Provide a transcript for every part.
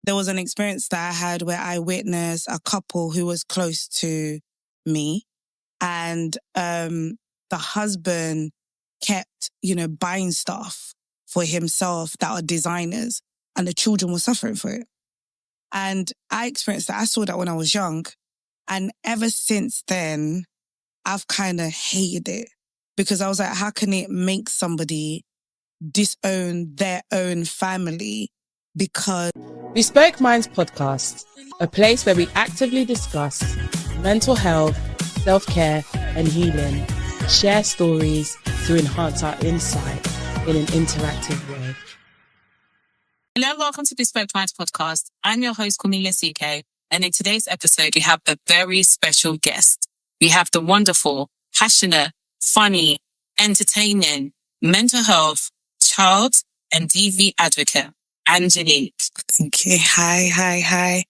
there was an experience that I had where I witnessed a couple who was close to me, and the husband kept, buying stuff for himself that are designers, and the children were suffering for it. And I experienced that. I saw that when I was young. And ever since then, I've kind of hated it, because I was like, how can it make somebody disown their own family because... Bespoke Minds Podcast, a place where we actively discuss mental health, self-care and healing, share stories to enhance our insight in an interactive way. Hello, welcome to Bespoke Minds Podcast. I'm your host, Cornelia CK, and in today's episode, we have a very special guest. We have the wonderful, passionate, funny, entertaining, mental health, child and DV advocate, Angelique. Thank you. Hi.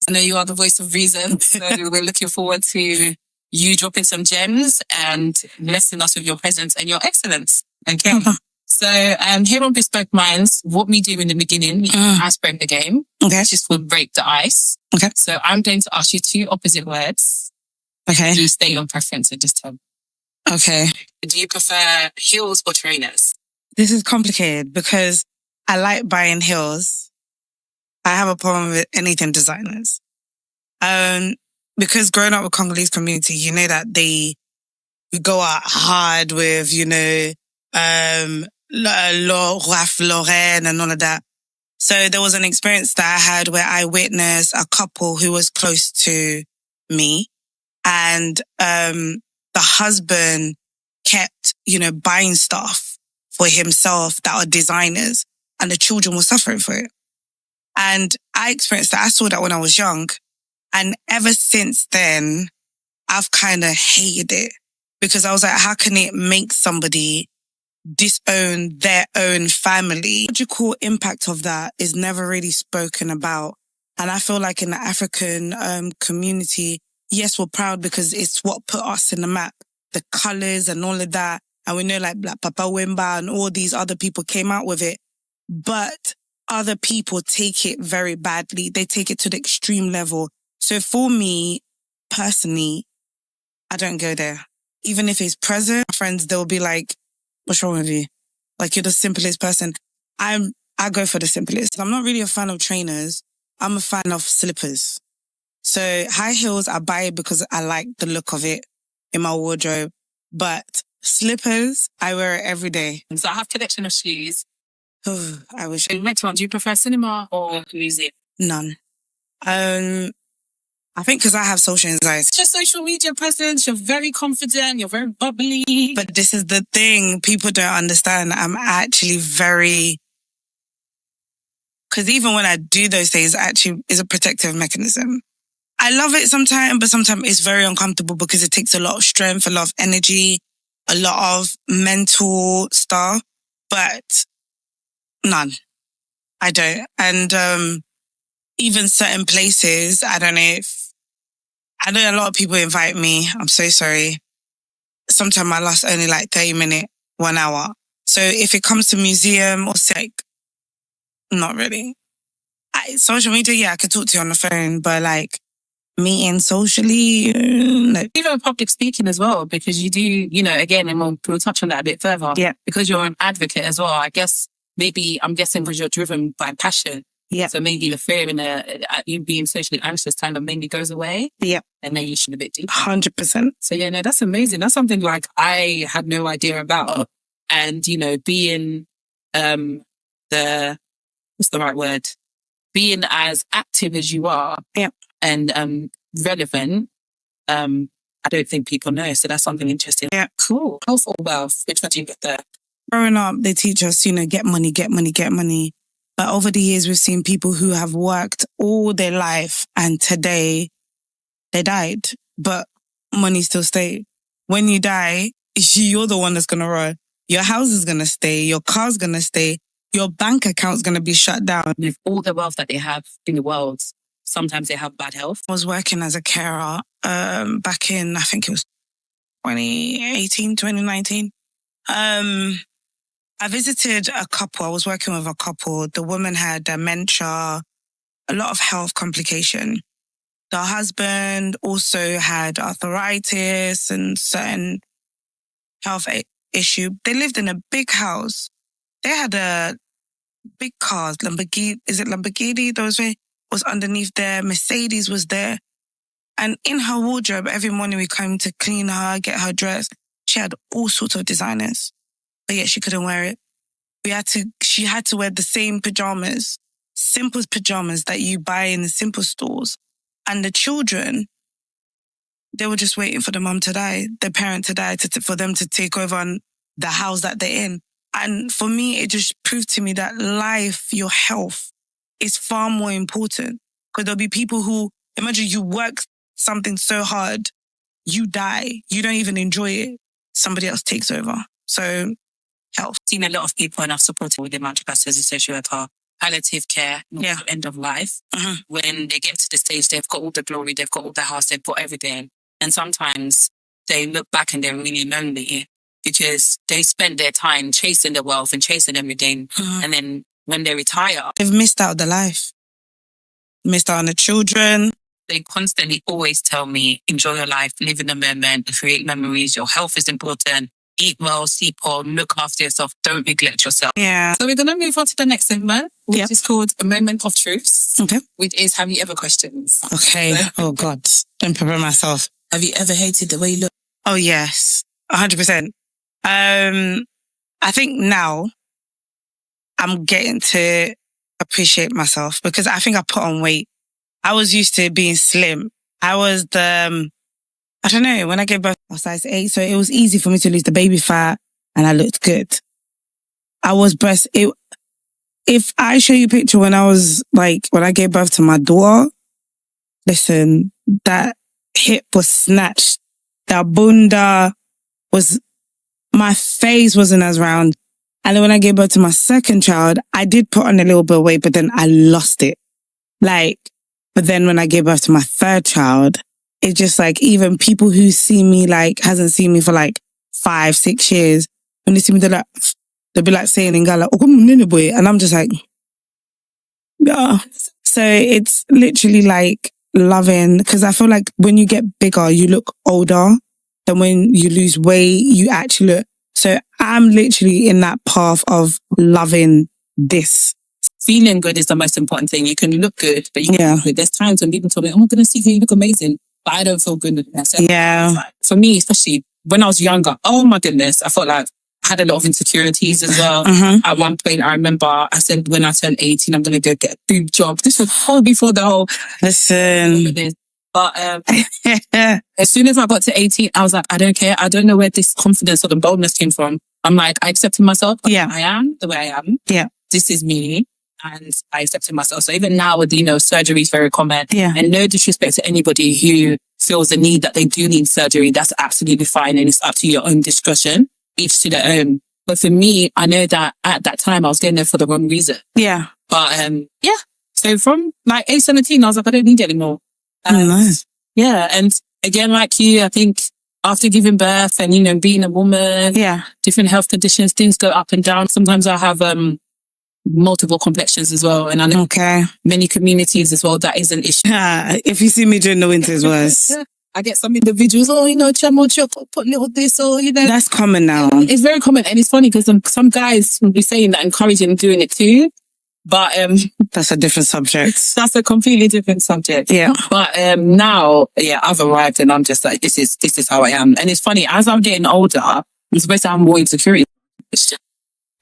I know you are the voice of reason, so we're looking forward to you dropping some gems and blessing us with your presence and your excellence. Okay. So here on Bespoke Minds, what we do in the beginning, we icebreak the game, which is called Break the Ice. Okay. So I'm going to ask you two opposite words. Okay. You state your preference and just tell me. Okay. Do you prefer heels or trainers? This is complicated because I like buying heels. I have a problem with anything designers. Because growing up with Congolese community, you know that they go out hard with, Ralph Lauren and all of that. So there was an experience that I had where I witnessed a couple who was close to me, and the husband kept, buying stuff for himself that are designers, and the children were suffering for it. And I experienced that. I saw that when I was young. And ever since then, I've kind of hated it, because I was like, how can it make somebody disown their own family? The logical impact of that is never really spoken about. And I feel like in the African community, yes, we're proud because it's what put us in the map, the colours and all of that. And we know like Black Papa Wemba and all these other people came out with it. But other people take it very badly. They take it to the extreme level. So for me, personally, I don't go there. Even if it's present, my friends, they'll be like, what's wrong with you? Like, you're the simplest person. I go for the simplest. I'm not really a fan of trainers. I'm a fan of slippers. So high heels, I buy it because I like the look of it in my wardrobe. But slippers, I wear it every day. So I have a collection of shoes. I wish. Next one, do you prefer cinema or museum? None. I think because I have social anxiety. Just social media presence, you're very confident, you're very bubbly. But this is the thing, people don't understand. I'm actually very... Because even when I do those things, actually is a protective mechanism. I love it sometimes, but sometimes it's very uncomfortable because it takes a lot of strength, a lot of energy, a lot of mental stuff. But none. I don't. And even certain places, I don't know a lot of people invite me. I'm so sorry. Sometimes I last only like 30 minutes, 1 hour. So if it comes to museum or like, not really. Social media, yeah, I could talk to you on the phone, but like meeting socially, no. Even public speaking as well, because you do, again, and we'll touch on that a bit further. Yeah. Because you're an advocate as well. I guess I'm guessing because you're driven by passion. Yeah. So maybe the fear and you being socially anxious kind of mainly goes away. Yeah. And then you should a bit deeper. 100%. So yeah, no, that's amazing. That's something like I had no idea about. And, being what's the right word? Being as active as you are. Yeah. And relevant, I don't think people know. So that's something interesting. Yeah. Cool. Health or wealth? Which one do you get there? Growing up, they teach us, get money, get money, get money. But over the years, we've seen people who have worked all their life and today they died, but money still stayed. When you die, you're the one that's going to run. Your house is going to stay. Your car's going to stay. Your bank account's going to be shut down. With all the wealth that they have in the world, sometimes they have bad health. I was working as a carer back in, I think it was 2018, 2019. I visited a couple. I was working with a couple. The woman had dementia. a lot of health complication. The husband also had arthritis and certain health issue. They lived in a big house. They had a big cars, Lamborghini, is it Lamborghini? Those way was underneath there. Mercedes was there. And in her wardrobe, every morning we came to clean her, get her dressed. She had all sorts of designers, but yet she couldn't wear it. She had to wear the same pajamas, simple pajamas that you buy in the simple stores. And the children, they were just waiting for the mum to die, the parent to die, for them to take over on the house that they're in. And for me, it just proved to me that life, your health, is far more important. Because there'll be people who, imagine you work something so hard, you die, you don't even enjoy it, somebody else takes over. So, health. I've seen a lot of people, and I've supported with the amount of pastors and social worker, palliative care, end of life. Mm-hmm. When they get to the stage, they've got all the glory, they've got all the house, they've got everything. And sometimes they look back and they're really lonely because they spend their time chasing the wealth and chasing everything. Mm-hmm. And then when they retire, they've missed out the life, missed out on the children. They constantly always tell me, enjoy your life, live in the moment, create memories. Your health is important. Eat well, sleep well, look after yourself. Don't neglect yourself. Yeah. So we're going to move on to the next segment, which is called A Moment of Truth. Okay. Which is, have you ever questions? Okay. Oh, God. Don't prepare myself. Have you ever hated the way you look? Oh, yes. 100%. I think now I'm getting to appreciate myself because I think I put on weight. I was used to being slim. I was I don't know, when I gave birth, I was size 8, so it was easy for me to lose the baby fat and I looked good. I was if I show you a picture when I gave birth to my daughter, listen, that hip was snatched. That bunda my face wasn't as round. And then when I gave birth to my second child, I did put on a little bit of weight, but then I lost it. But then when I gave birth to my third child, it's just even people who see me hasn't seen me for 5-6 years, when they see me, they'll be saying in Gala, oh, boy. And I'm just yeah. So it's literally loving, because I feel like when you get bigger, you look older than when you lose weight, you actually look. So I'm literally in that path of loving this. Feeling good is the most important thing. You can look good, but you can look good. There's times when people tell me, oh my goodness, you look amazing, but I don't feel good with myself. Yeah. For me, especially when I was younger, oh my goodness, I felt like I had a lot of insecurities as well. Mm-hmm. At one point, I remember I said, when I turned 18, I'm going to go get a big job. This was all before the whole... Listen. But as soon as I got to 18, I was like, I don't care. I don't know where this confidence or the boldness came from. I'm I accepted myself. Yeah. I am the way I am. Yeah. This is me. And I accepted myself. So even now with, surgery is very common. Yeah. And no disrespect to anybody who feels the need that they do need surgery. That's absolutely fine. And it's up to your own discretion, each to their own. But for me, I know that at that time I was getting there for the wrong reason. Yeah. But yeah. So from age 17, I was like, I don't need it anymore. Nice. Yeah. And again, like you, I think after giving birth and, being a woman, different health conditions, things go up and down. Sometimes I have, multiple complexions as well. And I know many communities as well, that is an issue. If you see me during the winter, it's worse. I get some individuals, put little this, or, That's common now. It's very common. And it's funny because some guys will be saying that, encouraging doing it too. But that's a different subject. That's a completely different subject. Yeah. But now, I've arrived and I'm just this is how I am. And it's funny, as I'm getting older, I'm supposed to have more insecurity.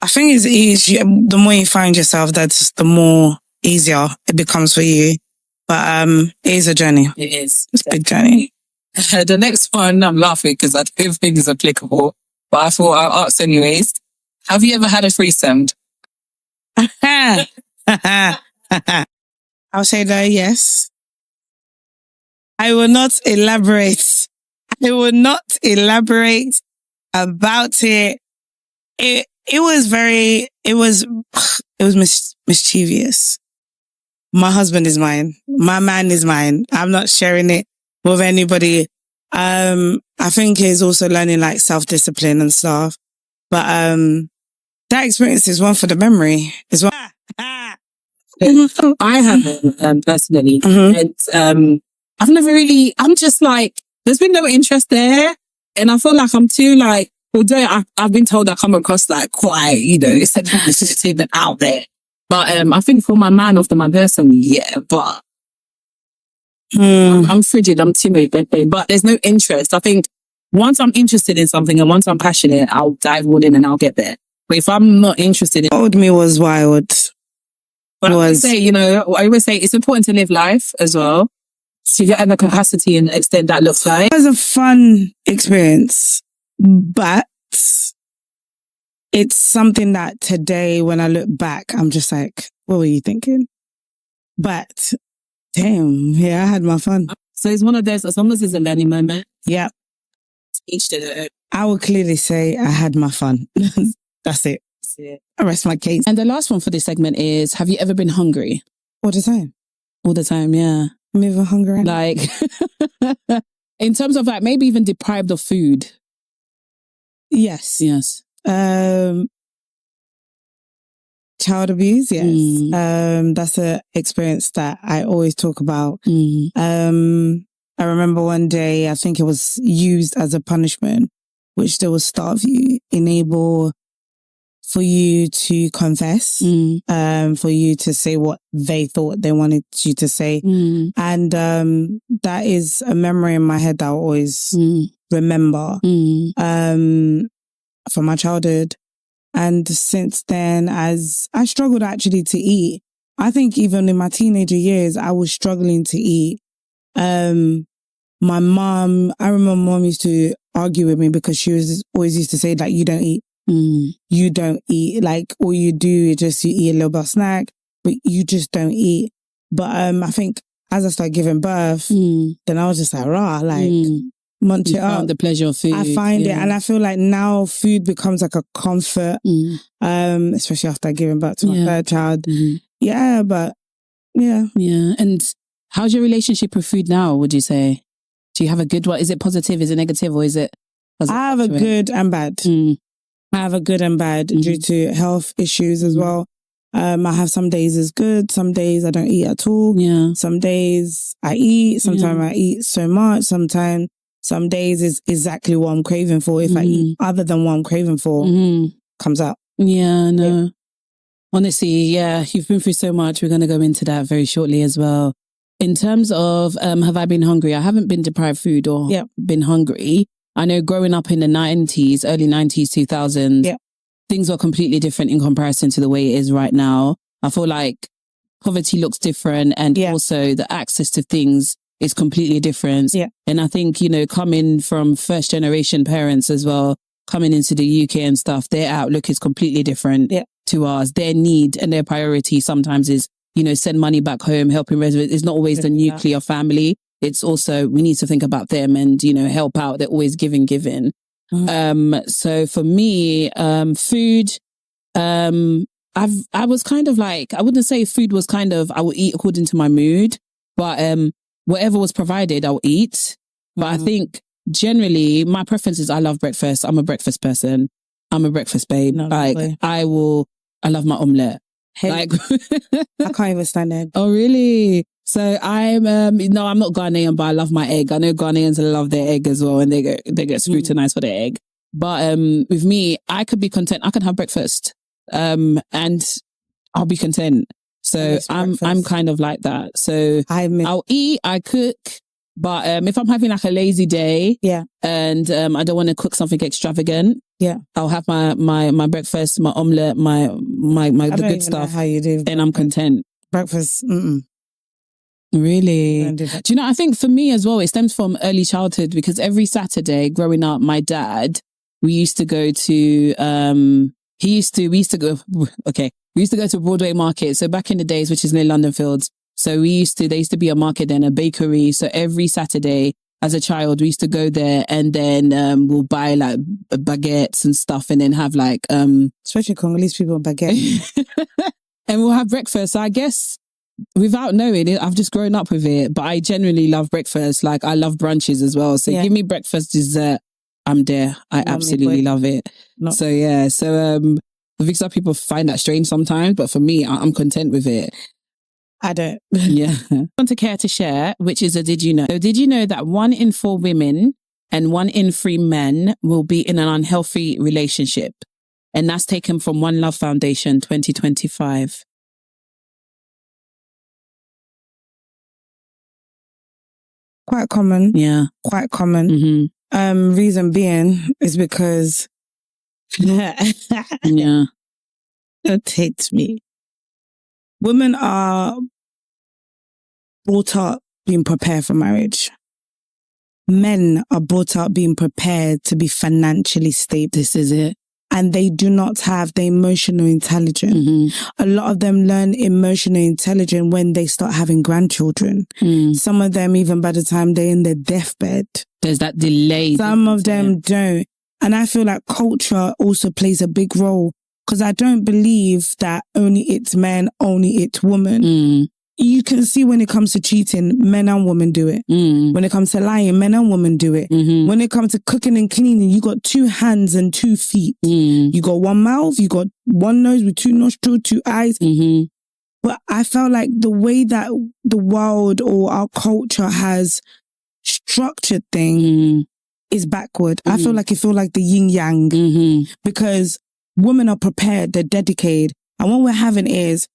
I think it's easy. The more you find yourself, that's the more easier it becomes for you. But it is a journey. It is. It's a big journey. The next one, I'm laughing because I don't think it's applicable, but I thought I'll ask anyways. Have you ever had a threesome? I'll say that yes. I will not elaborate. About it. It was mischievous. My husband is mine. My man is mine. I'm not sharing it with anybody. I think he's also learning self-discipline and stuff. But that experience is one for the memory. Is one. I haven't personally, and I've never really. I'm just like, there's been no interest there, and I feel like I'm too like. Although I've been told I come across like quite, sensitive and out there, but I think for my man or for my person, yeah, but I'm frigid, I'm timid, but there's no interest. I think once I'm interested in something and once I'm passionate, I'll dive all in and I'll get there. But if I'm not interested in Old me was wild. But I always say, I always say it's important to live life as well. To get the capacity and extent that looks like. It was a fun experience, but it's something that today, when I look back, I'm just like, what were you thinking? But damn, yeah, I had my fun. So it's one of those, as long as it's a learning moment. Yeah. Each to their own. I would clearly say I had my fun. That's it. I rest my case. And the last one for this segment is, have you ever been hungry? All the time. All the time, yeah. I'm even hungry. Like, in terms of like, maybe even deprived of food. Yes. Yes. Child abuse, yes. That's an experience that I always talk about. I remember one day, I think it was used as a punishment, which they will starve you, enable for you to confess, for you to say what they thought they wanted you to say. And that is a memory in my head that I'll always remember from my childhood. And since then, as I struggled actually to eat, I think even in my teenager years, I was struggling to eat. My mom, I remember mom used to argue with me because she was always used to say like, you don't eat. You don't eat. Like all you do is just you eat a little bit of snack, but you just don't eat. But I think as I started giving birth, then I was just like, munch it up. The pleasure of food. I find it, and I feel like now food becomes like a comfort, especially after giving birth to my third child. Yeah, but yeah. And how's your relationship with food now, would you say? Do you have a good one? Is it positive? Is it negative? Or is it... I have a good and bad. I have a good and bad due to health issues as well. I have some days is good. Some days I don't eat at all. Yeah. Some days I eat. Sometimes I eat so much. Sometimes some days is exactly what I'm craving for. If I eat other than what I'm craving for, comes out. Yeah, no. Yeah. Honestly, yeah, you've been through so much. We're going to go into that very shortly as well. In terms of have I been hungry? I haven't been deprived food or been hungry. I know growing up in the 90s, early 90s, 2000s, things were completely different in comparison to the way it is right now. I feel like poverty looks different and also the access to things is completely different. And I think, coming from first generation parents as well, coming into the UK and stuff, their outlook is completely different to ours. Their need and their priority sometimes is, send money back home, helping residents. It's not always the nuclear family. It's also, we need to think about them and, help out. They're always giving. So for me, food, I was kind of like, I wouldn't say food was kind of, I would eat according to my mood, but whatever was provided, I'll eat. But I think generally my preference is I love breakfast. I'm a breakfast person. I'm a breakfast babe. I love my omelette. I can't even stand egg. Oh, really? So I'm no, I'm not Ghanaian, but I love my egg. I know Ghanaians love their egg as well, and they get scrutinized for their egg. But with me, I could be content. I can have breakfast, and I'll be content. So I'm kind of like that. So I'll eat, I cook, but if I'm having like a lazy day, and I don't want to cook something extravagant, I'll have my breakfast, my omelette, my the good stuff, how you do, and I'm content. Breakfast. Really? Do you know, I think for me as well, it stems from early childhood because every Saturday growing up, my dad, we used to go to, we used to go to Broadway Market. So back in the days, which is near London Fields. So there used to be a market and a bakery. So every Saturday as a child, we used to go there and then, we'll buy like baguettes and stuff and then have like, especially Congolese people, baguette. And we'll have breakfast. So I guess, without knowing it, I've just grown up with it, but I genuinely love breakfast. Like I love brunches as well. So give me breakfast, dessert, I'm there. I absolutely love it. So I think some people find that strange sometimes, but for me, I'm content with it. I don't. Yeah. Want to care to share, which is a did you know? So did you know that 1 in 4 women and 1 in 3 men will be in an unhealthy relationship? And that's taken from One Love Foundation 2025. Quite common. Yeah. Quite common. Mm-hmm. Reason being is because Yeah. it hates me. Women are brought up being prepared for marriage. Men are brought up being prepared to be financially stable. This is it. And they do not have the emotional intelligence. Mm-hmm. A lot of them learn emotional intelligence when they start having grandchildren. Some of them, even by the time they're in their deathbed. There's that delay. Some of them don't. And I feel like culture also plays a big role, because I don't believe that only it's men, only it's women. You can see when it comes to cheating, men and women do it. When it comes to lying, men and women do it. When it comes to cooking and cleaning, you got 2 hands and 2 feet. You got 1 mouth, you got 1 nose with 2 nostrils, 2 eyes. But I felt like the way that the world or our culture has structured things is backward. I feel like the yin yang, because women are prepared, they're dedicated. And what we're having is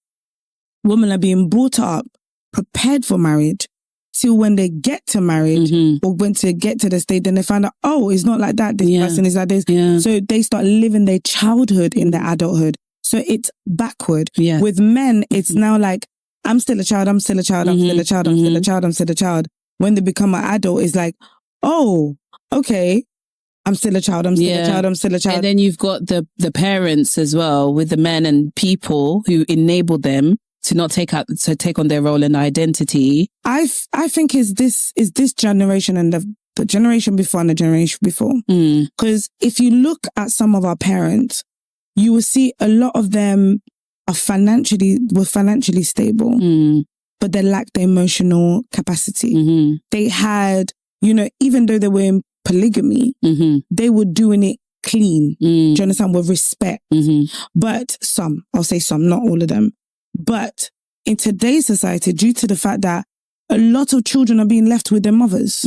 women are being brought up, prepared for marriage, till when they get to marriage or when they get to the state, then they find out, oh, it's not like that. This person is like this. So they start living their childhood in their adulthood. So it's backward. With men, it's now like, I'm still a child, I'm still a child, I'm still a child, I'm still a child, I'm still a child. When they become an adult, it's like, oh, okay, I'm still a child, I'm still a child, I'm still a child. And then you've got the parents as well, with the men and people who enable them to not take on their role and identity. I think is this generation and the generation before and the generation before. Because if you look at some of our parents, you will see a lot of them were financially stable, but they lacked the emotional capacity. They had, even though they were in polygamy, they were doing it clean. Do you understand? With respect. But some, I'll say some, not all of them. But in today's society, due to the fact that a lot of children are being left with their mothers,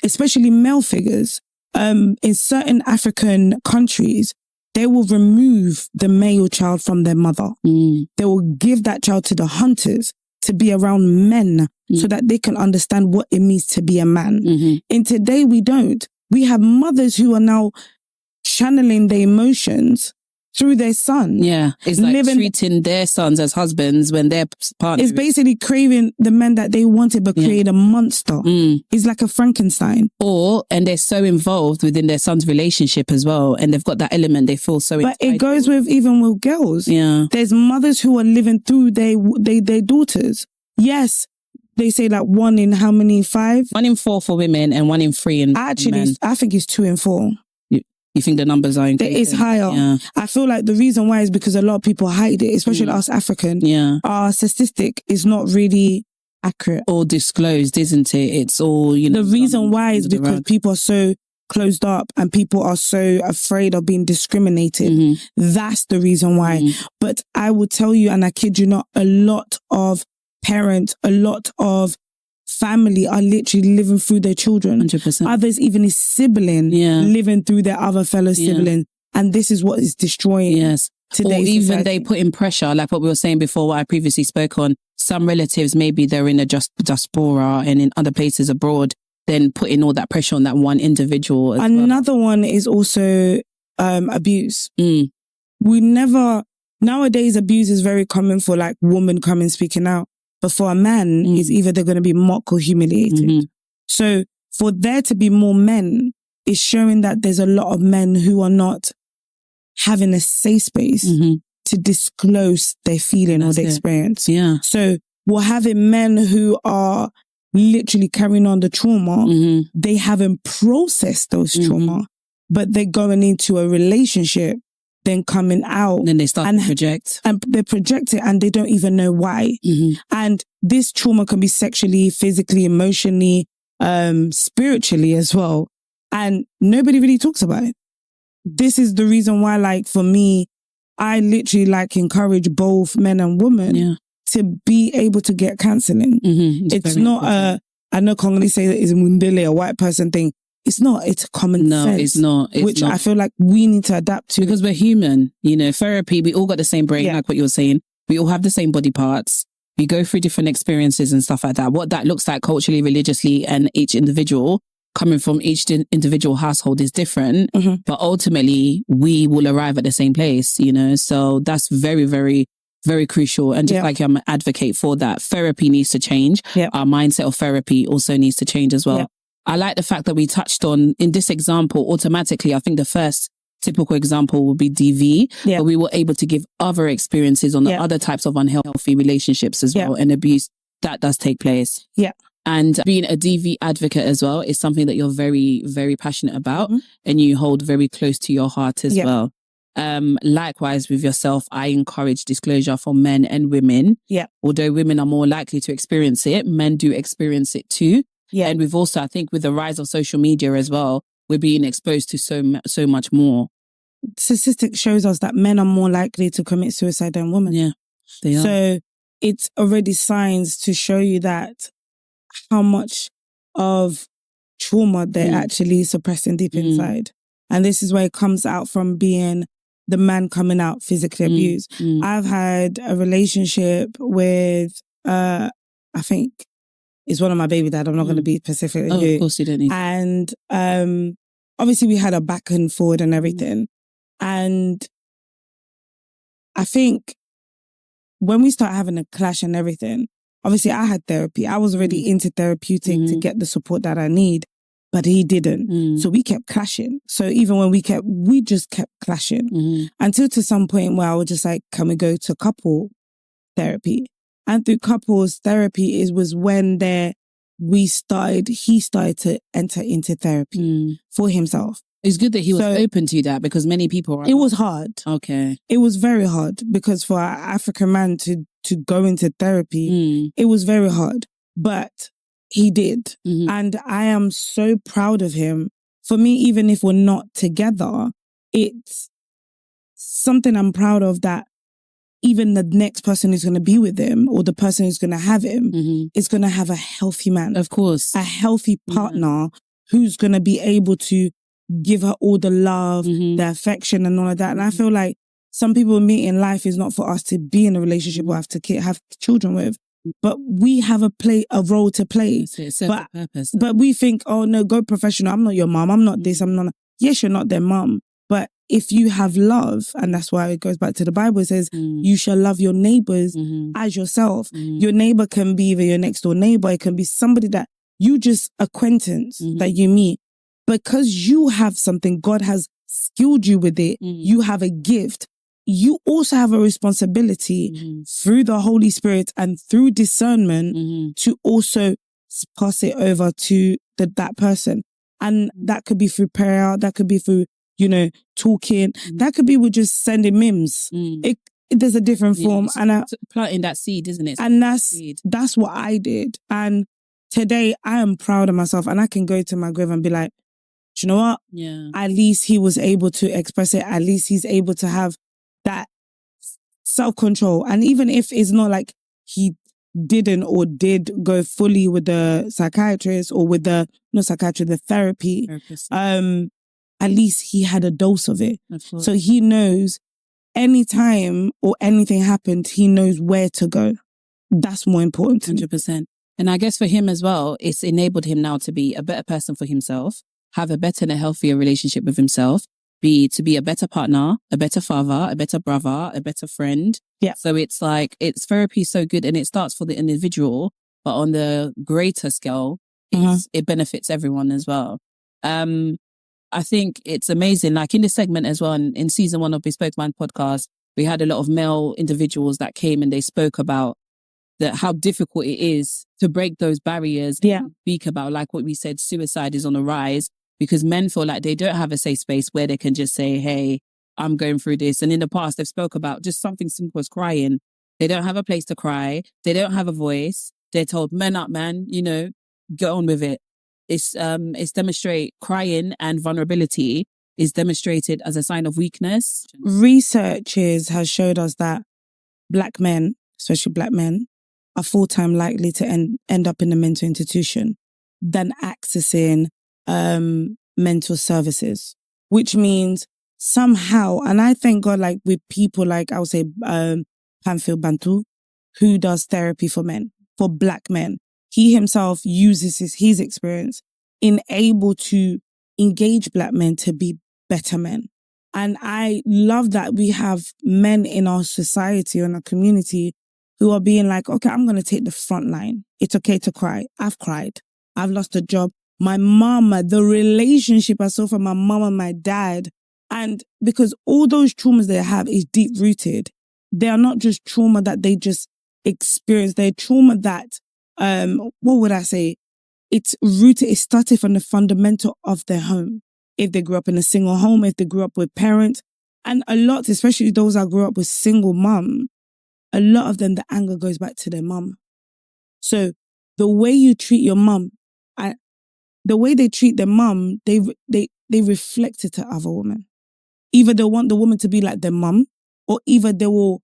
especially male figures, in certain African countries, they will remove the male child from their mother. They will give that child to the hunters to be around men so that they can understand what it means to be a man. In today, we don't. We have mothers who are now channeling their emotions through their son. It's like treating their sons as husbands when their partner. It's basically craving the men that they wanted, but create a monster. It's like a Frankenstein. And they're so involved within their son's relationship as well, and they've got that element they feel so. But it goes with even with girls. There's mothers who are living through their daughters. Yes, they say like 1 in how many? 5? 1 in 4 for women and 1 in 3 in men. I think it's 2 in 4. You think the numbers are increasing? It's higher. I feel like the reason why is because a lot of people hide it, especially us African. Our statistic is not really accurate. Or disclosed, isn't it? It's all, The reason why is because people are so closed up and people are so afraid of being discriminated. That's the reason why. But I will tell you, and I kid you not, a lot of parents, a lot of family are literally living through their children. 100%. Others, even a sibling, living through their other fellow sibling. And this is what is destroying today's Or even society. they put in pressure, like what we were saying before, what I previously spoke on. Some relatives, maybe they're in a diaspora and in other places abroad, then putting all that pressure on that one individual. Another one is also abuse. Nowadays, abuse is very common for like women coming speaking out. But for a man, it's either they're going to be mocked or humiliated. So for there to be more men is showing that there's a lot of men who are not having a safe space to disclose their feeling or their experience. So we're having men who are literally carrying on the trauma. They haven't processed those trauma, but they're going into a relationship, then coming out. Then they start to project. And they project it and they don't even know why. And this trauma can be sexually, physically, emotionally, spiritually as well. And nobody really talks about it. This is the reason why, like, for me, I literally like encourage both men and women to be able to get counseling. It's not I know Congolese say that it's a mundele, a white person thing. It's not. It's a common sense. No, it's not. It's not. I feel like we need to adapt to. Because we're human. Therapy, we all got the same brain, like what you were saying. We all have the same body parts. We go through different experiences and stuff like that. What that looks like culturally, religiously, and each individual coming from each individual household is different. But ultimately, we will arrive at the same place, So that's very, very, very crucial. And just like I'm an advocate for that, therapy needs to change. Our mindset of therapy also needs to change as well. I like the fact that we touched on, in this example, automatically, I think the first typical example would be DV, but we were able to give other experiences on the other types of unhealthy relationships as well, and abuse that does take place. And being a DV advocate as well is something that you're very, very passionate about and you hold very close to your heart as well. Likewise with yourself, I encourage disclosure for men and women. Although women are more likely to experience it, men do experience it too. And we've also, I think with the rise of social media as well, we're being exposed to so much more. Statistics shows us that men are more likely to commit suicide than women. They are. So it's already signs to show you that how much of trauma they're actually suppressing deep inside. And this is where it comes out from being the man coming out physically abused. I've had a relationship with, I think it's one of my baby dad. I'm not going to be specific. Of course you don't need. And obviously we had a back and forward and everything. And I think when we start having a clash and everything, obviously I had therapy. I was already into therapeutic to get the support that I need, but he didn't. So we kept clashing. So even when we just kept clashing until to some point where I was just like, can we go to couple therapy? And through couples therapy was when he started to enter into therapy for himself. It's good that he was open to that because many people are... It was hard. Okay. It was very hard because for an African man to go into therapy, it was very hard. But he did. And I am so proud of him. For me, even if we're not together, it's something I'm proud of, that even the next person who's going to be with him or the person who's going to have him is going to have a healthy man. Of course. A healthy partner who's going to be able to give her all the love, the affection and all of that. And I feel like some people meet in life is not for us to be in a relationship or have children with. But we have a role to play. It's a purpose. But we think, oh no, go professional. I'm not your mom. I'm not this. I'm not. Yes, you're not their mom. But if you have love, and that's why it goes back to the Bible, it says, you shall love your neighbors as yourself. Your neighbor can be either your next door neighbor. It can be somebody that you just acquaintance that you meet. Because you have something, God has skilled you with it. You have a gift. You also have a responsibility through the Holy Spirit and through discernment to also pass it over to that person. And that could be through prayer. That could be through, talking. That could be with just sending memes. There's a different form. And planting that seed, isn't it? And that's what I did. And today I am proud of myself, and I can go to my grave and be like, do you know what? Yeah. At least he was able to express it. At least he's able to have that self-control. And even if it's not like he didn't or did go fully with the psychiatrist or with the therapy, at least he had a dose of it. So he knows anytime or anything happened, he knows where to go. That's more important to 100%. And I guess for him as well, it's enabled him now to be a better person for himself, have a better and a healthier relationship with himself, to be a better partner, a better father, a better brother, a better friend. Yeah. So it's like, therapy is so good, and it starts for the individual, but on the greater scale, it benefits everyone as well. I think it's amazing. Like in this segment as well, in season 1 of Bespoke Mind podcast, we had a lot of male individuals that came and they spoke about how difficult it is to break those barriers. Speak about, like what we said, suicide is on the rise because men feel like they don't have a safe space where they can just say, hey, I'm going through this. And in the past, they've spoke about just something simple as crying. They don't have a place to cry. They don't have a voice. They're told, man up, man, get on with it. It's demonstrate crying and vulnerability is demonstrated as a sign of weakness. Researchers has showed us that Black men, especially black men, are full-time likely to end up in a mental institution than accessing mental services, which means somehow, and I thank God, like with people like, I would say, Pamphil Bantu, who does therapy for men, for black men. He himself uses his experience in able to engage black men to be better men. And I love that we have men in our society, in our community, who are being like, okay, I'm going to take the front line. It's okay to cry. I've cried. I've lost a job. My mama, the relationship I saw from my mom and my dad. And because all those traumas they have is deep rooted. They are not just trauma that they just experience. They're trauma that, what would I say? It's rooted, it started from the fundamental of their home. If they grew up in a single home, if they grew up with parents, and a lot, especially those that grew up with single mum, a lot of them, the anger goes back to their mum. So the way you treat your mum, the way they treat their mum, they reflect it to other women. Either they want the woman to be like their mum, or either they will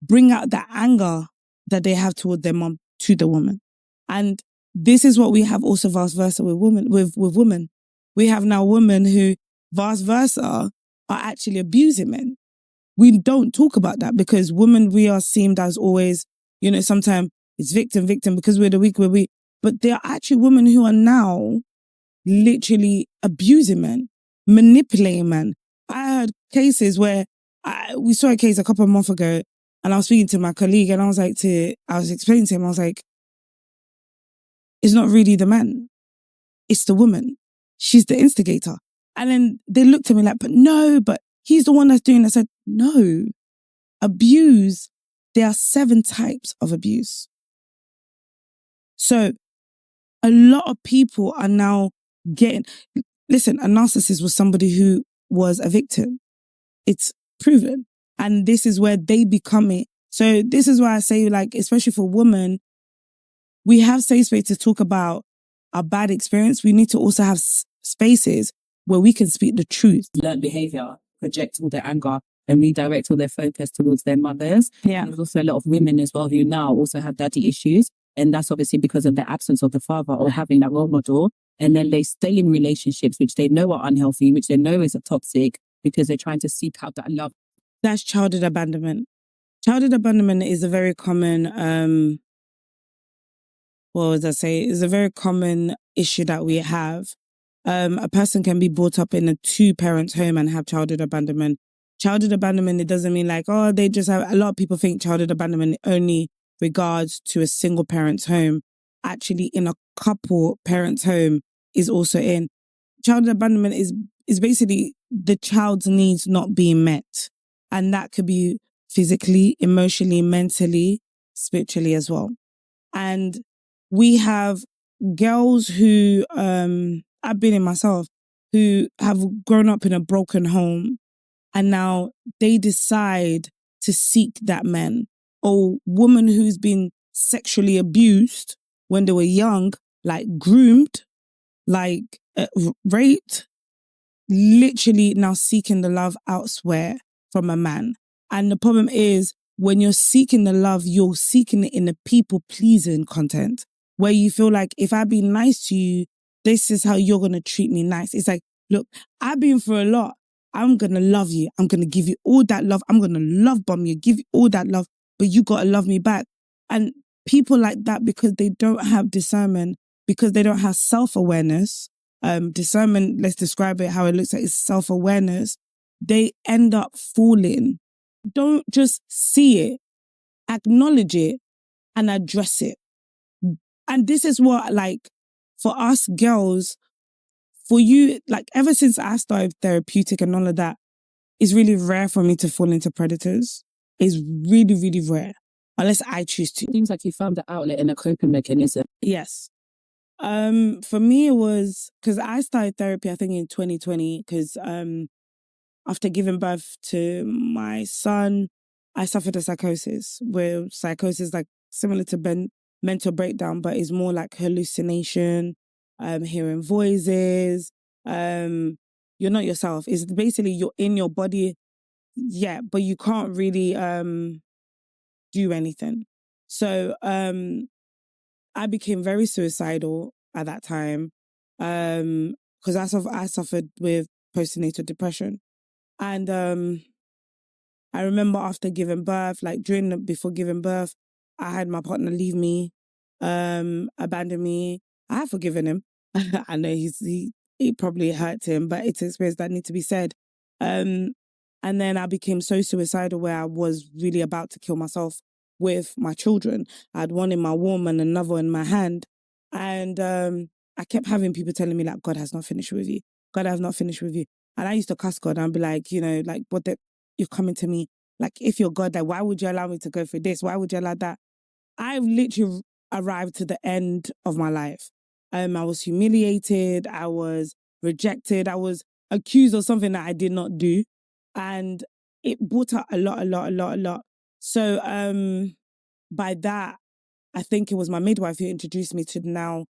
bring out the anger that they have toward their mum to the woman. And this is what we have also vice versa with women. With women, we have now women who vice versa are actually abusing men. We don't talk about that because women, we are seen as always, sometimes it's victim because we're the weak, we're weak. But there are actually women who are now literally abusing men, manipulating men. I heard cases where we saw a case a couple of months ago, and I was speaking to my colleague, and I was explaining to him, I was like, it's not really the man, it's the woman. She's the instigator. And then they looked at me like, but he's the one that's doing it. I said, no, abuse, there are 7 types of abuse. So a lot of people are now listen, a narcissist was somebody who was a victim. It's proven. And this is where they become it. So this is why I say, like, especially for women, we have safe space to talk about our bad experience. We need to also have spaces where we can speak the truth. Learned behavior, project all their anger and redirect all their focus towards their mothers. Yeah. And there's also a lot of women as well who now also have daddy issues. And that's obviously because of the absence of the father or having that role model. And then they stay in relationships which they know are unhealthy, which they know is toxic, because they're trying to seek out that love. That's childhood abandonment. Childhood abandonment is a very common, is a very common issue that we have. A person can be brought up in a 2-parent home and have childhood abandonment. Childhood abandonment, it doesn't mean like, they just have, a lot of people think childhood abandonment only regards to a single parent's home. Actually, in a couple parents' home is also in. Childhood abandonment is basically the child's needs not being met. And that could be physically, emotionally, mentally, spiritually as well. And we have girls who, I've been in myself, who have grown up in a broken home and now they decide to seek that man. Or woman who's been sexually abused when they were young, like groomed, like raped, literally now seeking the love elsewhere from a man. And the problem is, when you're seeking the love, you're seeking it in a people-pleasing content, where you feel like, if I be nice to you, this is how you're going to treat me nice. It's like, look, I've been through a lot. I'm going to love you. I'm going to give you all that love. I'm going to love bomb you, give you all that love, but you got to love me back. And people like that, because they don't have discernment, because they don't have self-awareness, discernment, let's describe it how it looks like, it's self-awareness, they end up falling. Don't just see it, acknowledge it and address it. And this is what, like, for us girls, for you, like, ever since I started therapeutic and all of that, it's really rare for me to fall into predators. It's really, really rare, unless I choose to. Seems like you found the outlet and a coping mechanism. Yes. For me, it was, because I started therapy, I think in 2020, because after giving birth to my son, I suffered a psychosis, where psychosis, like, similar to mental breakdown, but it's more like hallucination, hearing voices, you're not yourself. It's basically you're in your body, yeah, but you can't really do anything. So I became very suicidal at that time because I suffered with postnatal depression. And I remember after giving birth, like before giving birth, I had my partner leave me, abandon me. I have forgiven him. I know it probably hurt him, but it's an experience that needs to be said. And then I became so suicidal where I was really about to kill myself with my children. I had one in my womb and another in my hand. And I kept having people telling me, like, God has not finished with you. God has not finished with you. And I used to cuss God and be like, like, you're coming to me. Like, if you're God, like, why would you allow me to go through this? Why would you allow that? I've literally arrived to the end of my life. I was humiliated. I was rejected. I was accused of something that I did not do. And it brought up a lot. So by that, I think it was my midwife who introduced me to now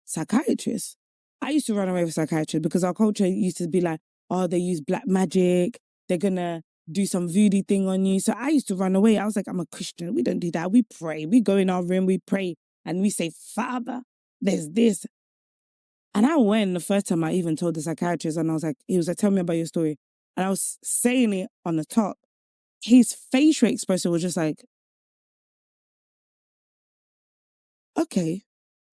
psychiatrists. I used to run away with psychiatrists because our culture used to be like, oh, they use black magic. They're going to do some voodoo thing on you. So I used to run away. I was like, I'm a Christian. We don't do that. We pray. We go in our room, we pray, and we say, Father, there's this. And I went the first time I even told the psychiatrist, and he was like, tell me about your story. And I was saying it on the top. His facial expression was just like, okay.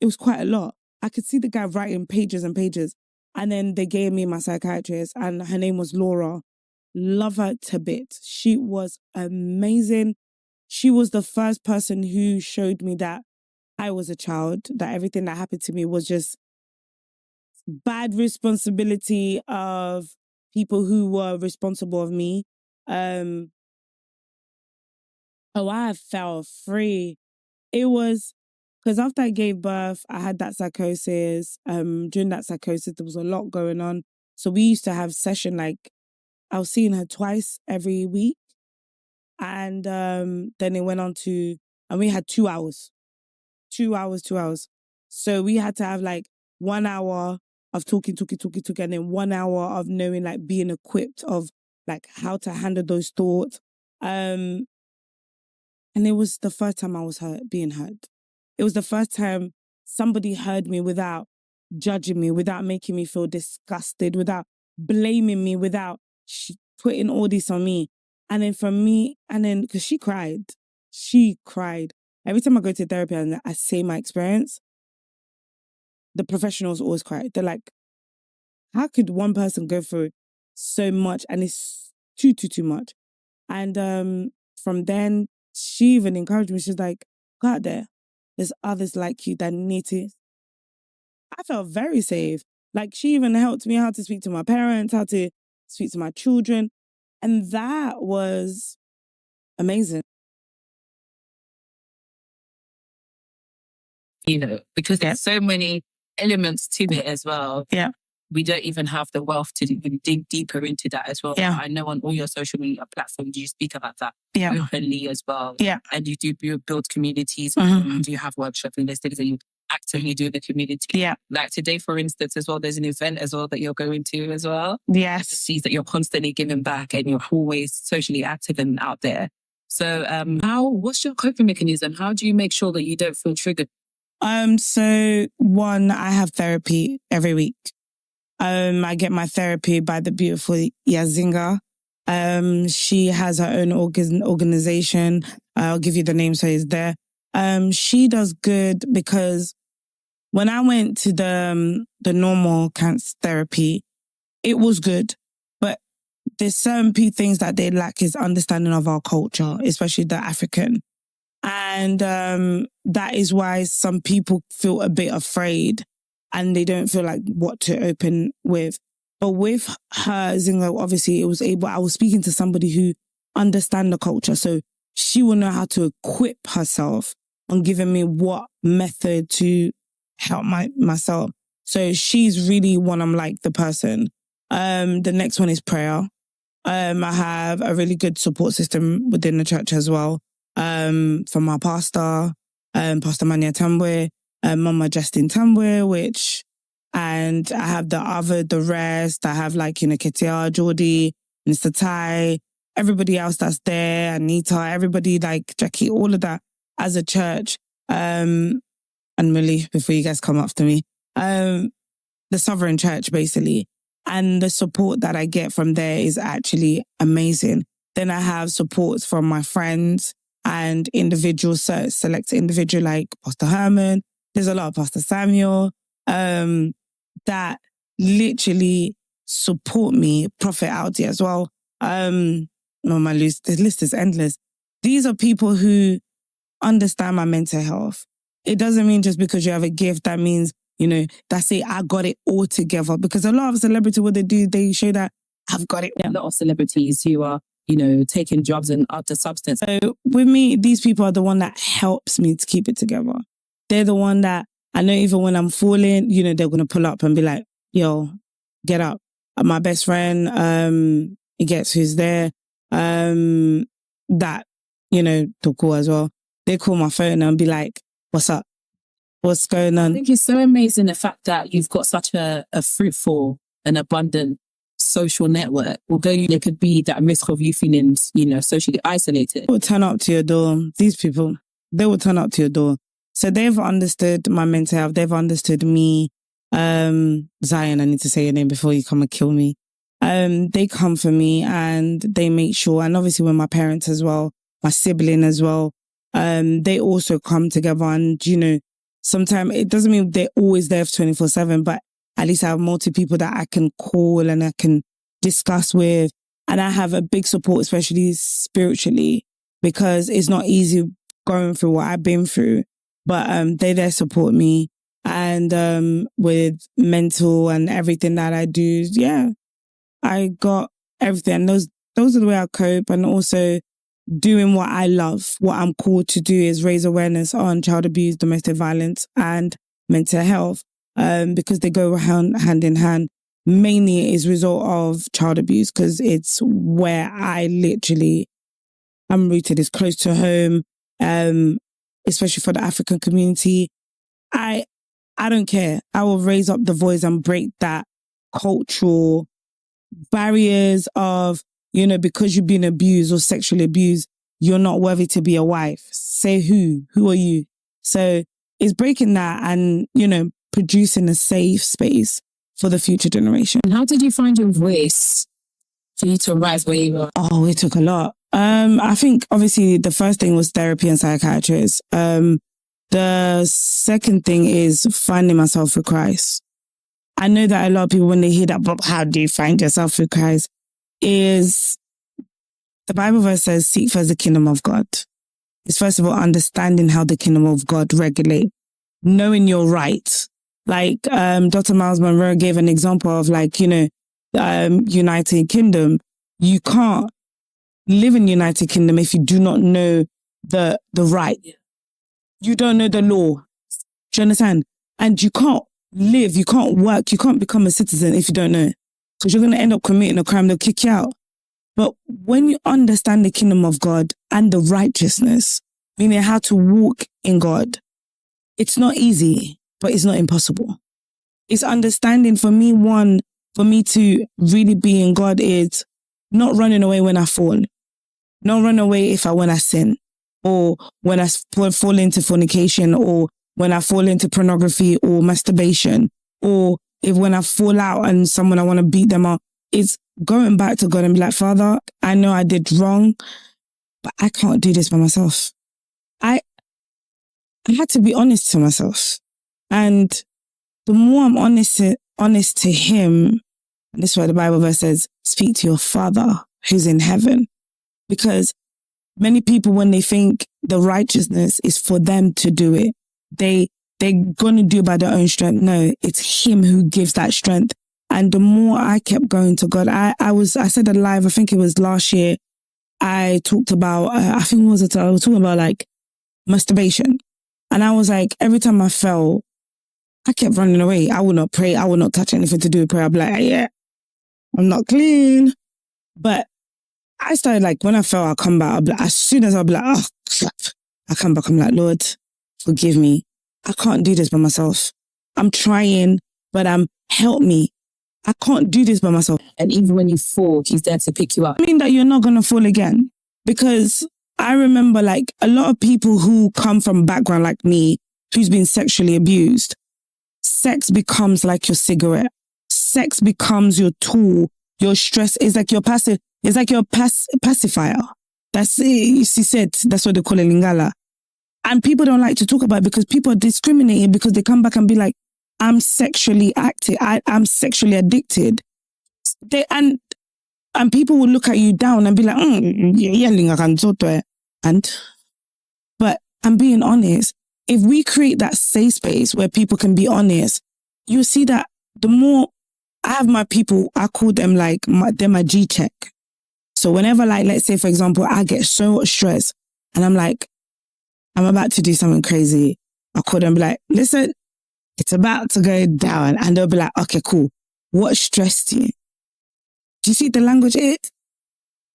It was quite a lot. I could see the guy writing pages and pages. And then they gave me my psychiatrist, and her name was Laura. Love her to bits. She was amazing. She was the first person who showed me that I was a child, that everything that happened to me was just bad responsibility of people who were responsible of me. I felt free. It was because after I gave birth, I had that psychosis. During that psychosis, there was a lot going on. So we used to have session, like, I was seeing her twice every week. And then it went on to, and we had 2 hours. 2 hours. So we had to have like 1 hour of talking, and then 1 hour of knowing, like, being equipped of like how to handle those thoughts. And it was the first time I was being heard. It was the first time somebody heard me without judging me, without making me feel disgusted, without blaming me, without putting all this on me. And then because she cried. Every time I go to therapy and I say my experience, the professionals always cry. They're like, how could one person go through so much and it's too much? And from then, she even encouraged me. She's like, go out there. There's others like you that need it. I felt very safe. Like, she even helped me how to speak to my parents, how to speak to my children. And that was amazing. Because there's so many elements to it as well. Yeah. We don't even have the wealth to even dig deeper into that as well. Yeah. I know on all your social media platforms, you speak about that openly as well. Yeah. And you do build communities. Mm-hmm. You do have workshops and there's things that you actively do in the community. Yeah. Like today, for instance, as well, there's an event as well that you're going to as well. Yes. It sees that you're constantly giving back and you're always socially active and out there. So what's your coping mechanism? How do you make sure that you don't feel triggered? So one, I have therapy every week. I get my therapy by the beautiful Yazinga. She has her own organization. I'll give you the name so it's there. She does good because when I went to the normal cancer therapy, it was good, but there's certain things that they lack is understanding of our culture, especially the African. And that is why some people feel a bit afraid and they don't feel like what to open with. But with her, Zinga, obviously I was speaking to somebody who understands the culture. So she will know how to equip herself on giving me what method to help myself. So she's really one, I'm like the person. The next one is prayer. I have a really good support system within the church as well. From my pastor, Pastor Mania Tambwe, Mama Justin Tambwe, and I have the rest. I have like, Ketia, Jordi, Mr. Tai, everybody else that's there, Anita, everybody like Jackie, all of that as a church. And Millie, before you guys come after me, the Sovereign Church basically. And the support that I get from there is actually amazing. Then I have supports from my friends and individuals, select individual like Pastor Herman. There's a lot of Pastor Samuel that literally support me. Prophet Audi as well. The list is endless. These are people who understand my mental health. It doesn't mean just because you have a gift, that means, that's it, I got it all together. Because a lot of celebrities, what they do, they show that I've got it. A lot of celebrities who are, taking drugs and other substances. So with me, these people are the one that helps me to keep it together. They're the one that I know even when I'm falling, they're going to pull up and be like, yo, get up. My best friend, he gets who's there, that, to call as well. They call my phone and be like, what's up? What's going on? I think it's so amazing the fact that you've got such a fruitful and abundant social network. Although there could be that risk of you feeling, socially isolated. They will turn up to your door. These people, they will turn up to your door. So they've understood my mental health. They've understood me. Zion, I need to say your name before you come and kill me. They come for me and they make sure, and obviously with my parents as well, my sibling as well, they also come together and, sometimes it doesn't mean they're always there for 24/7, but at least I have multiple people that I can call and I can discuss with. And I have a big support, especially spiritually, because it's not easy going through what I've been through, but they there support me. And with mental and everything that I do, yeah, I got everything. Those are the way I cope. And also doing what I love, what I'm called to do is raise awareness on child abuse, domestic violence and mental health, because they go hand in hand. Mainly as a result of child abuse, because it's where I'm rooted. It's close to home, especially for the African community. I don't care. I will raise up the voice and break that cultural barriers of, because you've been abused or sexually abused, you're not worthy to be a wife. Say who? Who are you? So it's breaking that and, producing a safe space for the future generation. And how did you find your voice for you to rise where you are? Oh, it took a lot. I think obviously the first thing was therapy and psychiatrists. The second thing is finding myself through Christ. I know that a lot of people, when they hear that, but how do you find yourself through Christ? Is the Bible verse says, seek first the kingdom of God. It's first of all understanding how the kingdom of God regulate, knowing your right. Like Dr. Miles Monroe gave an example of United Kingdom. You can't live in United Kingdom if you do not know the right. You don't know the law. Do you understand? And you can't live, you can't work, you can't become a citizen if you don't know. Because you're going to end up committing a crime, they'll kick you out. But when you understand the kingdom of God and the righteousness, meaning how to walk in God, it's not easy, but it's not impossible. It's understanding for me to really be in God is not running away when I fall, not run away when I sin, or when I fall into fornication, or when I fall into pornography or masturbation, or when I fall out and I want to beat them up. It's going back to God and be like, Father, I know I did wrong, but I can't do this by myself. I had to be honest to myself. And the more I'm honest to Him, and this is why the Bible verse says, speak to your Father who's in heaven. Because many people, when they think the righteousness is for them to do it, they're going to do it by their own strength. No, it's Him who gives that strength. And the more I kept going to God, I said it live, I think it was last year, I talked about, I was talking about like masturbation. And I was like, every time I fell, I kept running away. I would not pray. I would not touch anything to do with prayer. I'd be like, yeah, I'm not clean. But I started like, when I fell, I'll come back. As soon as I'll be like, oh, crap. I come back. I'm like, Lord, forgive me. I can't do this by myself. I'm trying, but help me. I can't do this by myself. And even when you fall, he's there to pick you up. I mean that you're not going to fall again. Because I remember like a lot of people who come from background like me, who's been sexually abused, sex becomes like your cigarette. Sex becomes your tool. Your stress is like your passive. It's like your pacifier. That's it. She said that's what they call it, Lingala. And people don't like to talk about it because people are discriminating because they come back and be like, I'm sexually active. I'm sexually addicted. And people will look at you down and be like, but I'm being honest. If we create that safe space where people can be honest, you'll see that the more I have my people, I call them like, they're my G-check. So whenever like, let's say for example, I get so much stress and I'm like, I'm about to do something crazy. I'll call them and be like, listen, it's about to go down. And they'll be like, okay, cool. What stressed you? Do you see the language it is?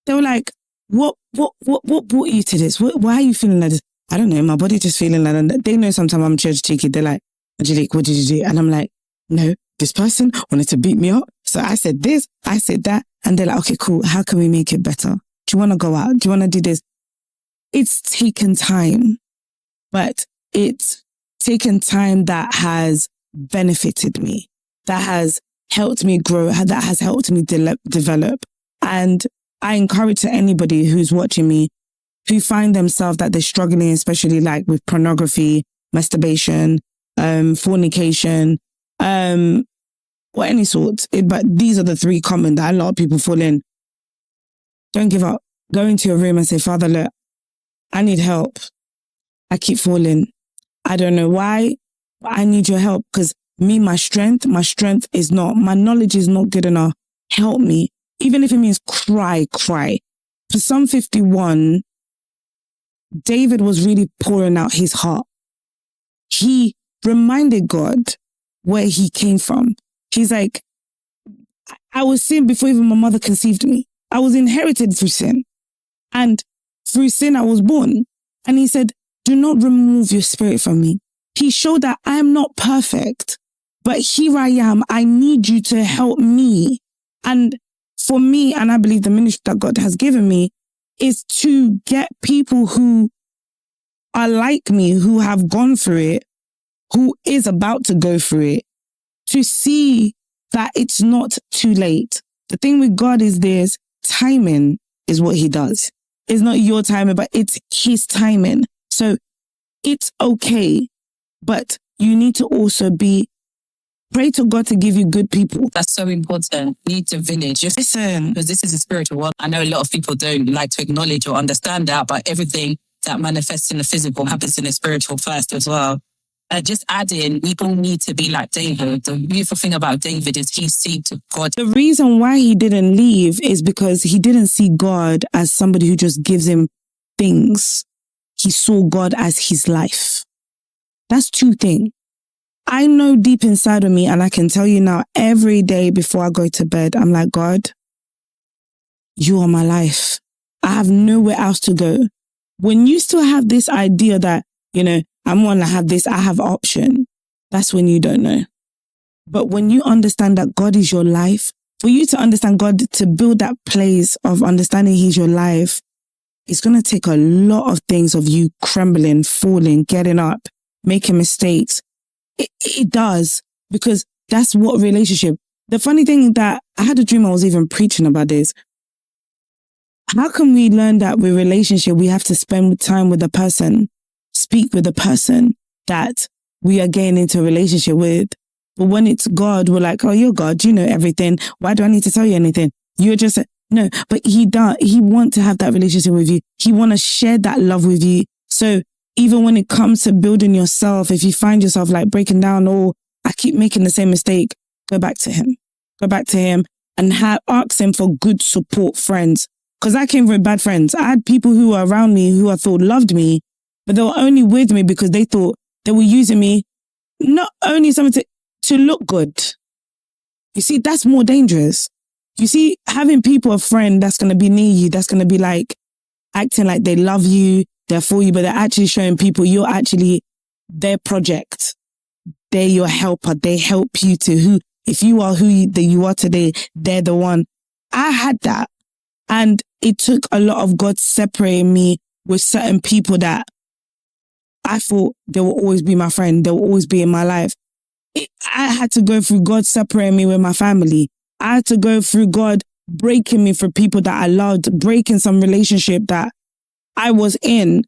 They were like, what brought you to this? Why are you feeling like this? I don't know. My body just feeling like that. They know sometimes I'm church cheeky. They're like, Angelique, what did you do? And I'm like, no, this person wanted to beat me up. So I said this, I said that. And they're like, okay, cool. How can we make it better? Do you want to go out? Do you want to do this? It's taken time, but it's taken time that has benefited me, that has helped me grow, that has helped me develop. And I encourage to anybody who's watching me, who find themselves that they're struggling, especially like with pornography, masturbation, fornication, or any sort. But these are the three common that a lot of people fall in. Don't give up. Go into your room and say, Father, look, I need help. I keep falling. I don't know why, but I need your help because my strength is not, my knowledge is not good enough. Help me. Even if it means cry. For Psalm 51, David was really pouring out his heart. He reminded God where he came from. He's like, I was sin before even my mother conceived me. I was inherited through sin. And through sin, I was born. And he said, do not remove your spirit from me. He showed that I am not perfect, but here I am. I need you to help me. And for me, and I believe the ministry that God has given me, is to get people who are like me, who have gone through it, who is about to go through it, to see that it's not too late. The thing with God is this, timing is what he does. It's not your timing, but it's his timing. So it's okay, but you need to also pray to God to give you good people. That's so important. You need to village. Listen. Because this is a spiritual world. I know a lot of people don't like to acknowledge or understand that, but everything that manifests in the physical happens in the spiritual first as well. Just adding, people need to be like David. The beautiful thing about David is he seeked God. The reason why he didn't leave is because he didn't see God as somebody who just gives him things. He saw God as his life. That's two things. I know deep inside of me, and I can tell you now, every day before I go to bed, I'm like, God, you are my life. I have nowhere else to go. When you still have this idea that, I'm going to have this, I have option, that's when you don't know. But when you understand that God is your life, for you to understand God, to build that place of understanding he's your life, it's going to take a lot of things of you crumbling, falling, getting up, making mistakes. It does, because that's what relationship. The funny thing that I had a dream I was even preaching about this. How can we learn that with relationship, we have to spend time with the person, speak with the person that we are getting into a relationship with? But when it's God, we're like, oh, you're God, you know everything. Why do I need to tell you anything? You're just, no, but he wants to have that relationship with you. He want to share that love with you. So even when it comes to building yourself, if you find yourself like breaking down, or I keep making the same mistake, go back to him and ask him for good support friends. Because I came from bad friends. I had people who were around me who I thought loved me, but they were only with me because they thought they were using me, not only something to look good. You see, that's more dangerous. You see, having people, a friend that's going to be near you, that's going to be like acting like they love you, they're for you, but they're actually showing people you're actually their project. They're your helper. They help you to if you are who you are today, they're the one. I had that. And it took a lot of God separating me with certain people that I thought they will always be my friend. They will always be in my life. I had to go through God separating me with my family. I had to go through God breaking me for people that I loved, breaking some relationship that I was in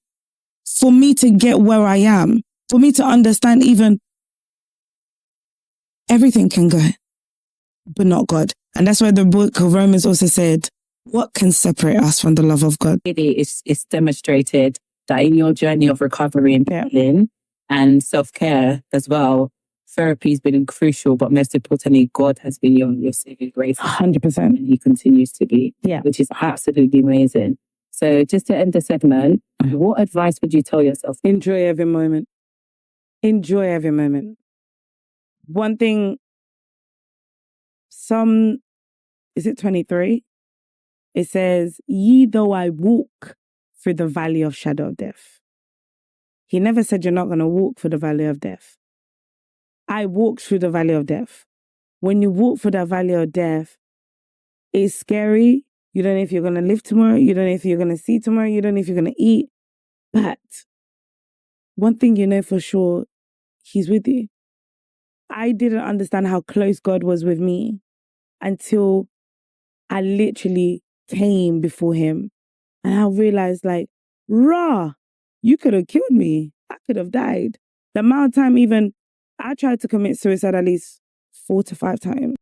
for me to get where I am, for me to understand even everything can go, but not God. And that's why the book of Romans also said, what can separate us from the love of God? It's demonstrated that in your journey of recovery and healing and self-care as well, therapy has been crucial, but most importantly, God has been your saving grace. 100%. And He continues to be, which is absolutely amazing. So just to end the segment, what advice would you tell yourself? Enjoy every moment. Enjoy every moment. One thing, is it 23? It says, ye though I walk through the valley of shadow of death. He never said you're not going to walk through the valley of death. I walked through the valley of death. When you walk through the valley of death, it's scary. You don't know if you're going to live tomorrow. You don't know if you're going to see tomorrow. You don't know if you're going to eat. But one thing you know for sure, He's with you. I didn't understand how close God was with me until I literally came before Him. And I realized you could have killed me. I could have died. The amount of time even I tried to commit suicide at least 4 to 5 times.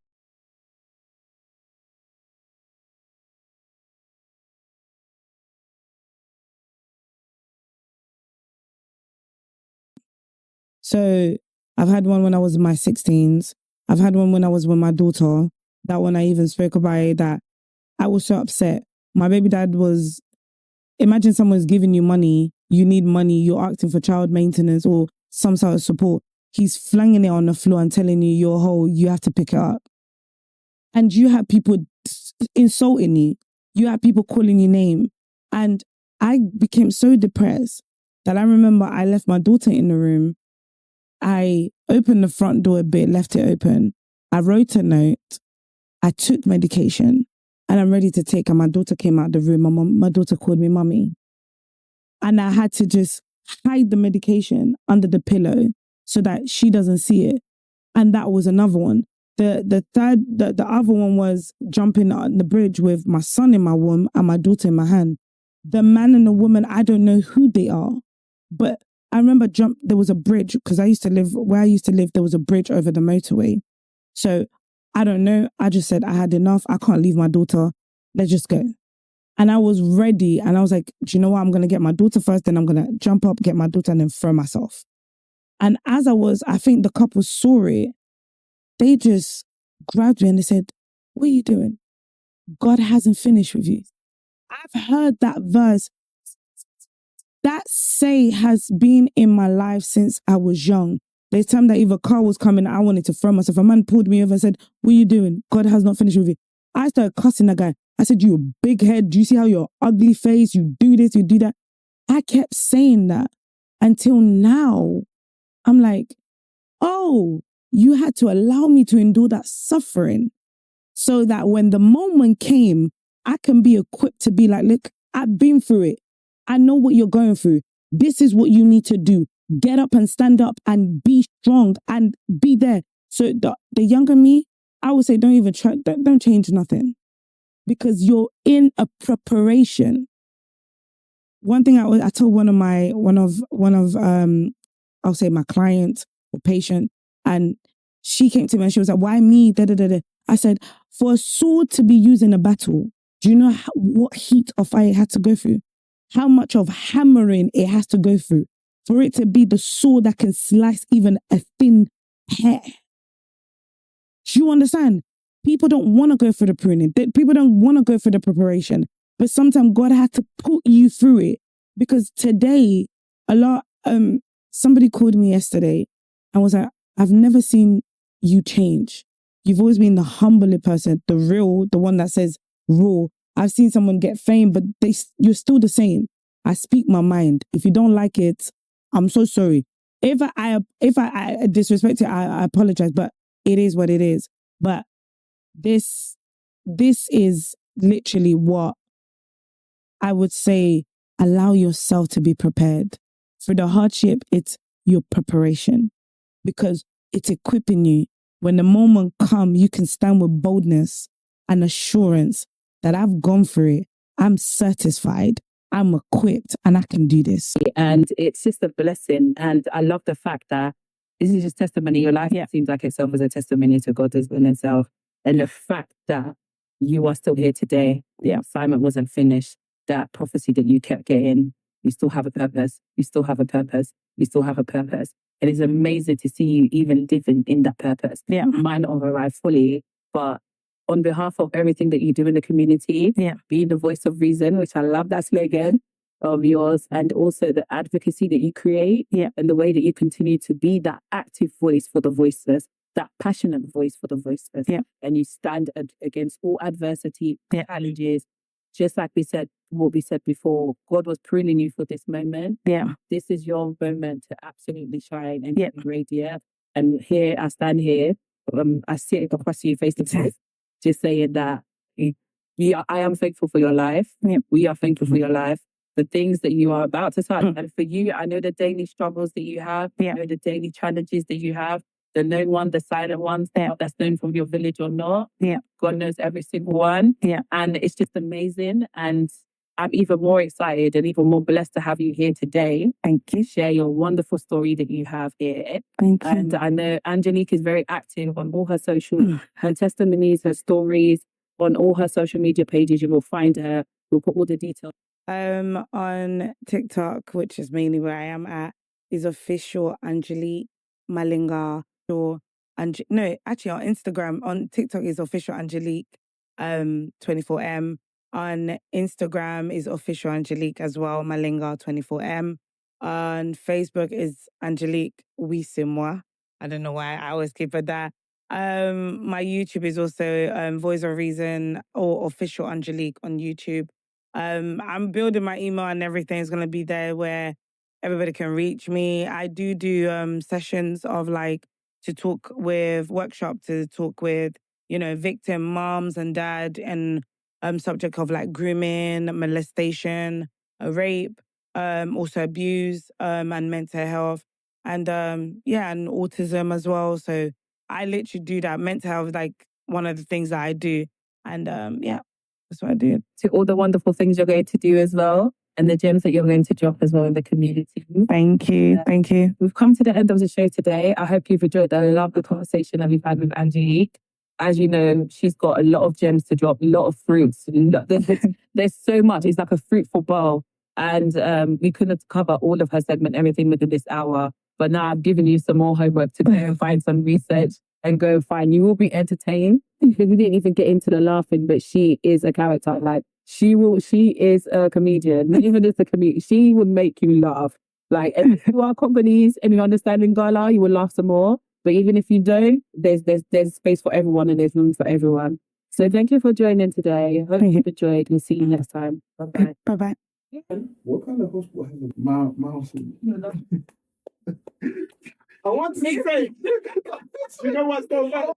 So I've had one when I was in my 16s. I've had one when I was with my daughter. That one I even spoke about it, that I was so upset. My baby dad was, imagine someone's giving you money, you need money, you're asking for child maintenance or some sort of support. He's flinging it on the floor and telling you you're whole, you have to pick it up. And you have people insulting you. You have people calling you name. And I became so depressed that I remember I left my daughter in the room. I opened the front door a bit, left it open. I wrote a note. I took medication and I'm ready to take her. My daughter came out of the room. My daughter called me mommy. And I had to just hide the medication under the pillow so that she doesn't see it. And that was another one. The other one was jumping on the bridge with my son in my womb and my daughter in my hand. The man and the woman, I don't know who they are, but I remember there was a bridge because where I used to live, there was a bridge over the motorway. So I don't know. I just said, I had enough. I can't leave my daughter. Let's just go. And I was ready. And I was like, do you know what? I'm going to get my daughter first. Then I'm going to jump up, get my daughter and then throw myself. And as I think the couple saw it. They just grabbed me and they said, what are you doing? God hasn't finished with you. I've heard that verse. That say has been in my life since I was young. There's time that if a car was coming, I wanted to throw myself. A man pulled me over and said, what are you doing? God has not finished with you. I started cussing that guy. I said, you a big head. Do you see how you're ugly face? You do this, you do that. I kept saying that until now. I'm like, oh, you had to allow me to endure that suffering so that when the moment came, I can be equipped to be like, look, I've been through it. I know what you're going through. This is what you need to do. Get up and stand up and be strong and be there. So the younger me, I would say, don't even try, don't change nothing because you're in a preparation. One thing I told one of I'll say my client or patient, and she came to me and she was like, why me? Da, da, da, da. I said, for a sword to be used in a battle, do you know what heat of fire it had to go through? How much of hammering it has to go through for it to be the sword that can slice even a thin hair. Do you understand? People don't want to go through the pruning. People don't want to go through the preparation. But sometimes God had to put you through it. Because today, somebody called me yesterday and was like, I've never seen you change. You've always been the humbler person, the one that says raw. I've seen someone get fame, but you're still the same. I speak my mind. If you don't like it, I'm so sorry. If I disrespect you, I apologize, but it is what it is. But this is literally what I would say, allow yourself to be prepared. For the hardship, it's your preparation because it's equipping you. When the moment comes, you can stand with boldness and assurance that I've gone through it. I'm satisfied. I'm equipped and I can do this. And it's just a blessing. And I love the fact that this is just testimony. Your life seems like itself as a testimony to God's will and self. And the fact that you are still here today, the assignment wasn't finished, that prophecy that you kept getting, you still have a purpose. You still have a purpose. You still have a purpose. It is amazing to see you even living in that purpose. Yeah. Might not have arrived fully, but on behalf of everything that you do in the community, being the voice of reason, which I love that slogan of yours, and also the advocacy that you create, and the way that you continue to be that active voice for the voiceless, that passionate voice for the voiceless, and you stand against all adversity, challenges. Just like what we said before, God was pruning you for this moment. Yeah. This is your moment to absolutely shine and radiate. And here, I stand here, I sit across you face to face, just saying that I am thankful for your life. Yeah. We are thankful for your life. The things that you are about to start. And for you, I know the daily struggles that you have. I know the daily challenges that you have. The known one, the silent ones, that's known from your village or not. Yeah. God knows every single one. Yeah. And it's just amazing. And I'm even more excited and even more blessed to have you here today. Thank you. Share your wonderful story that you have here. Thank you. And I know Angelique is very active on all her social, her testimonies, her stories, on all her social media pages. You will find her. We'll put all the details. On TikTok, which is mainly where I am at, is official Angelique Malinga. No, actually on Instagram, on TikTok is official Angelique 24M. On Instagram is official Angelique as well, Malinga 24M. On Facebook is Angelique Wisimwa. I don't know why I always keep it that. My YouTube is also Voice of Reason or official Angelique on YouTube. I'm building my email and everything is going to be there where everybody can reach me. I do sessions of to talk with, victim moms and dad and subject of grooming, molestation, rape, also abuse, and mental health, and and autism as well. So I literally do that. Mental health, one of the things that I do, and that's what I do. To all the wonderful things you're going to do as well, and the gems that you're going to drop as well in the community. Thank you. Thank you. We've come to the end of the show today. I hope you've enjoyed the lovely conversation that we've had with Angelique. As you know, she's got a lot of gems to drop, a lot of fruits. There's so much. It's like a fruitful bowl. And we couldn't cover all of her segment, everything within this hour. But now I've given you some more homework to go and find some research and go find. You will be entertained. We didn't even get into the laughing, but she is a character. She is a comedian. Not even just a comedian. She would make you laugh. If you are companies and you understand Lingala, you will laugh some more. But even if you don't, there's space for everyone and there's room for everyone. So thank you for joining today. Hope you've enjoyed. We'll see you next time. Bye-bye. Bye-bye. What kind of hospital has a mouse? I want to say, you know what's going on?